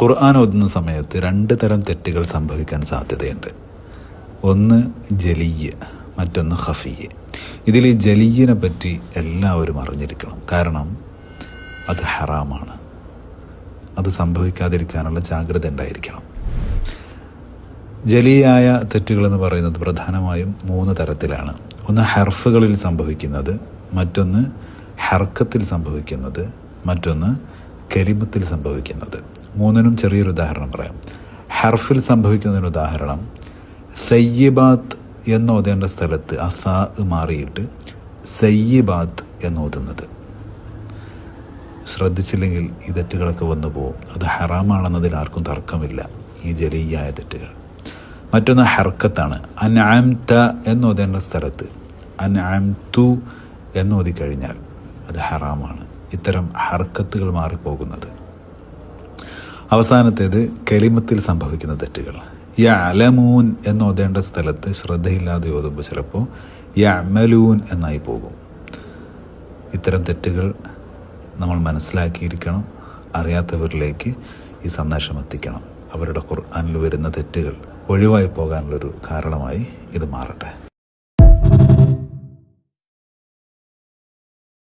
ഖുർആൻ ഓതുന്ന സമയത്ത് 2 തരം തെറ്റുകൾ സംഭവിക്കാൻ സാധ്യതയുണ്ട്. ഒന്ന് ജലിയ്യ്, മറ്റൊന്ന് ഖഫിയ്യ്. ഇതിൽ ഈ ജലിയ്യിനെ പറ്റി എല്ലാവരും അറിഞ്ഞിരിക്കണം. കാരണം അത് ഹറാമാണ്. അത് സംഭവിക്കാതിരിക്കാനുള്ള ജാഗ്രത ഉണ്ടായിരിക്കണം. ജലിയായ തെറ്റുകളെന്ന് പറയുന്നത് പ്രധാനമായും 3 തരത്തിലാണ്. ഒന്ന് ഹർഫുകളിൽ സംഭവിക്കുന്നത്, മറ്റൊന്ന് ഹർക്കത്തിൽ സംഭവിക്കുന്നത്, മറ്റൊന്ന് കലിമത്തിൽ സംഭവിക്കുന്നത്. 3നും ചെറിയൊരു ഉദാഹരണം പറയാം. ഹർഫിൽ സംഭവിക്കുന്നതിന് ഉദാഹരണം, സയ്യിബാത്ത് എന്നോതേണ്ട സ്ഥലത്ത് അസാ മാറിയിട്ട് സയ്യിബാത്ത് എന്നോതുന്നത്. ശ്രദ്ധിച്ചില്ലെങ്കിൽ ഈ തെറ്റുകളൊക്കെ വന്നു പോകും. അത് ഹറാമാണെന്നതിൽ ആർക്കും തർക്കമില്ല, ഈ ജലിയായ തെറ്റുകൾ. മറ്റൊന്ന് ഹർക്കത്താണ്. അൻഅംത എന്നോതേണ്ട സ്ഥലത്ത് അൻഅംതു എന്നോതിക്കഴിഞ്ഞാൽ അത് ഹറാമാണ്. ഇത്തരം ഹർക്കത്തുകൾ മാറിപ്പോകുന്നത്. അവസാനത്തേത് കലിമത്തിൽ സംഭവിക്കുന്ന തെറ്റുകൾ. യഅലമൂൻ എന്നോതേണ്ട സ്ഥലത്ത് ശ്രദ്ധയില്ലാതെ ഓതുമ്പോൾ ചിലപ്പോൾ യഅമലൂൻ എന്നായി പോകും. ഇത്തരം തെറ്റുകൾ നമ്മൾ മനസ്സിലാക്കിയിരിക്കണം. അറിയാത്തവരിലേക്ക് ഈ സന്ദേശം എത്തിക്കണം. അവരുടെ ഖുർആനിൽ വരുന്ന തെറ്റുകൾ ഒഴിവായി പോകാനുള്ളൊരു കാരണമായി ഇത് മാറട്ടെ.